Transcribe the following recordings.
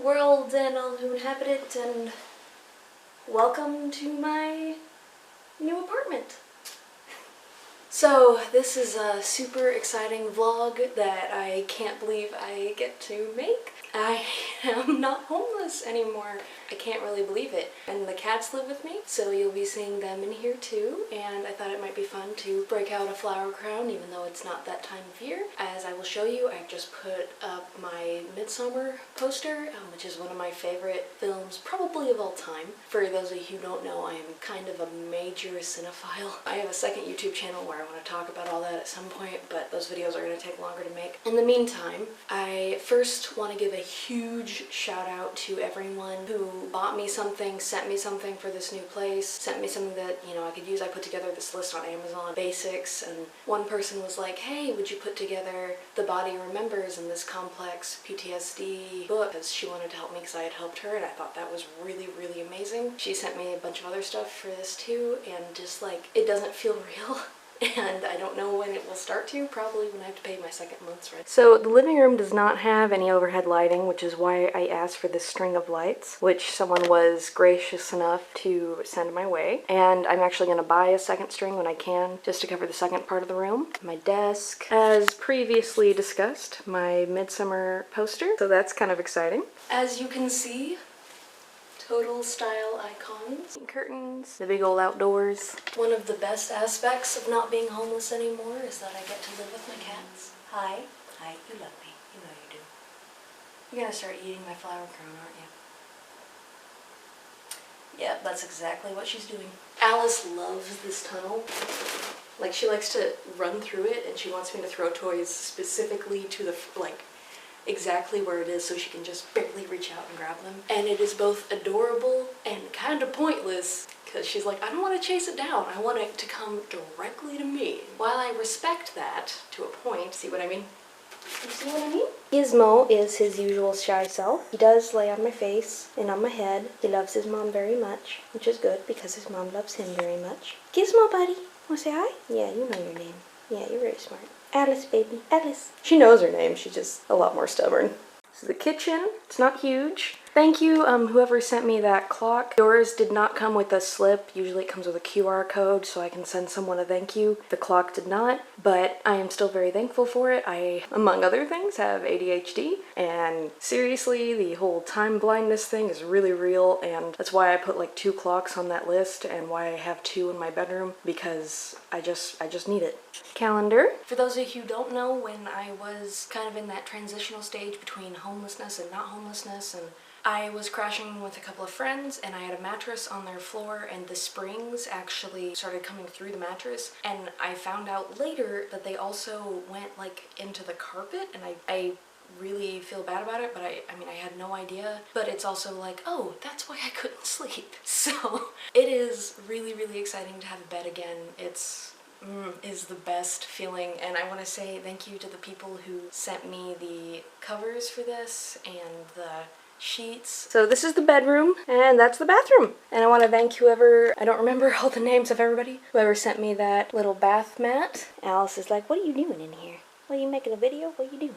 world and all who inhabit it, and welcome to my new apartment. So this is a super exciting vlog that I can't believe I get to make. I am not homeless anymore. I can't really believe it. And the cats live with me, so you'll be seeing them in here too. And I thought it might be fun to break out a flower crown, even though it's not that time of year. As I will show you, I just put up my Midsommar poster, which is one of my favorite films, probably of all time. For those of you who don't know, I am kind of a major cinephile. I have a second YouTube channel where I want to talk about all that at some point, but those videos are going to take longer to make. In the meantime, I first want to give a huge shout out to everyone who bought me something, sent me something for this new place, sent me something that, you know, I could use. I put together this list on Amazon, basics, and one person was like, hey, would you put together The Body Remembers in this complex PTSD book? Because she wanted to help me because I had helped her, and I thought that was really, really amazing. She sent me a bunch of other stuff for this too, and just like, it doesn't feel real. And I don't know when it will start to, probably when I have to pay my second month's rent. So the living room does not have any overhead lighting, which is why I asked for this string of lights, which someone was gracious enough to send my way. And I'm actually going to buy a second string when I can, just to cover the second part of the room. My desk, as previously discussed, my Midsommar poster, so that's kind of exciting. As you can see, total style icons. Curtains, the big old outdoors. One of the best aspects of not being homeless anymore is that I get to live with my cats. Hi. Hi, you love me. You know you do. You're gonna start eating my flower crown, aren't you? Yeah, that's exactly what she's doing. Alice loves this tunnel. Like, she likes to run through it, and she wants me to throw toys specifically to the, like, exactly where it is so she can just barely reach out and grab them. And it is both adorable and kind of pointless because she's like, I don't want to chase it down. I want it to come directly to me. While I respect that to a point, see what I mean? You see what I mean? Gizmo is his usual shy self. He does lay on my face and on my head. He loves his mom very much, which is good because his mom loves him very much. Gizmo, buddy. Want to say hi? Yeah, you know your name. Yeah, you're very smart. Alice, baby. Alice. She knows her name. She's just a lot more stubborn. This is the kitchen. It's not huge. Thank you, whoever sent me that clock. Yours did not come with a slip. Usually it comes with a QR code so I can send someone a thank you. The clock did not, but I am still very thankful for it. I, among other things, have ADHD, and seriously, the whole time blindness thing is really real, and that's why I put like 2 clocks on that list and why I have 2 in my bedroom, because I just need it. Calendar. For those of you who don't know, when I was kind of in that transitional stage between homelessness and not homelessness, and I was crashing with a couple of friends, and I had a mattress on their floor, and the springs actually started coming through the mattress, and I found out later that they also went like into the carpet, and I really feel bad about it, but I mean, I had no idea. But it's also like, oh, that's why I couldn't sleep. So it is really, really exciting to have a bed again. Is the best feeling, and I want to say thank you to the people who sent me the covers for this and the sheets. So this is the bedroom, and that's the bathroom. And I want to thank whoever, I don't remember all the names of everybody, whoever sent me that little bath mat. Alice is like, what are you doing in here? What, are you making a video? What are you doing?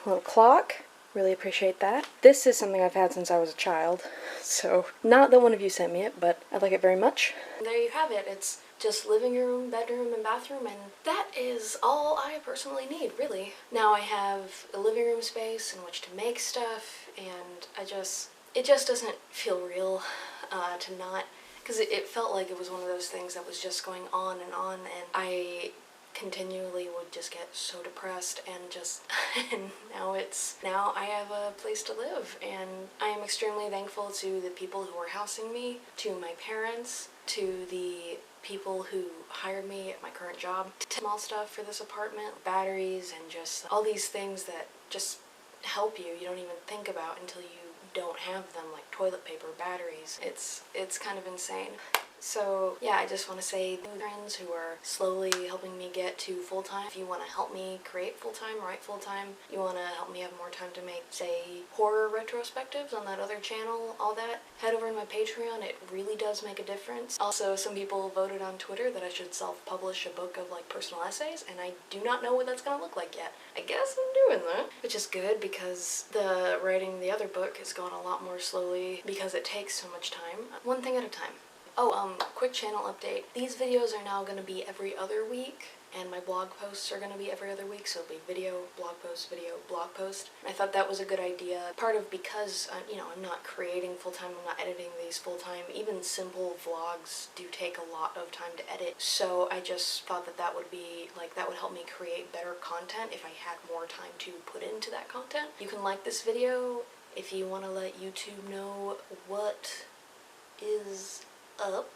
Little clock. Really appreciate that. This is something I've had since I was a child, so not that one of you sent me it, but I like it very much. And there you have it. It's just living room, bedroom, and bathroom, and that is all I personally need, really. Now I have a living room space in which to make stuff, and it just doesn't feel real to not, because it felt like it was one of those things that was just going on, and I continually would just get so depressed, and just and now I have a place to live, and I am extremely thankful to the people who are housing me, to my parents, to the people who hired me at my current job, to small stuff for this apartment, batteries, and just all these things that just help you don't even think about until you don't have them, like toilet paper, batteries. It's kind of insane. So yeah, I just want to say to friends who are slowly helping me get to full-time, if you want to help me create full-time, write full-time, you want to help me have more time to make, say, horror retrospectives on that other channel, all that, head over to my Patreon. It really does make a difference. Also, some people voted on Twitter that I should self-publish a book of like personal essays, and I do not know what that's gonna look like yet. I guess I'm doing that, which is good because the writing the other book has gone a lot more slowly because it takes so much time. One thing at a time. Oh, quick channel update. These videos are now gonna be every other week, and my blog posts are gonna be every other week, so it'll be video, blog post, video, blog post. I thought that was a good idea. Part of because, I'm not creating full-time, I'm not editing these full-time. Even simple vlogs do take a lot of time to edit, so I just thought that that would be, that would help me create better content if I had more time to put into that content. You can like this video if you want to let YouTube know what is up.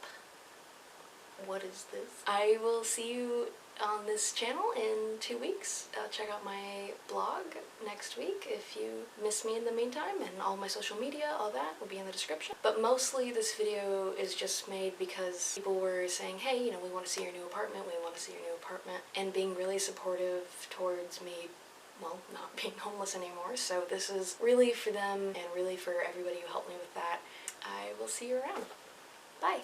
What is this? I will see you on this channel in 2 weeks. Check out my blog next week if you miss me in the meantime, and all my social media, all that will be in the description. But mostly this video is just made because people were saying, hey, we want to see your new apartment, we want to see your new apartment, and being really supportive towards me, well, not being homeless anymore. So this is really for them and really for everybody who helped me with that. I will see you around. Bye.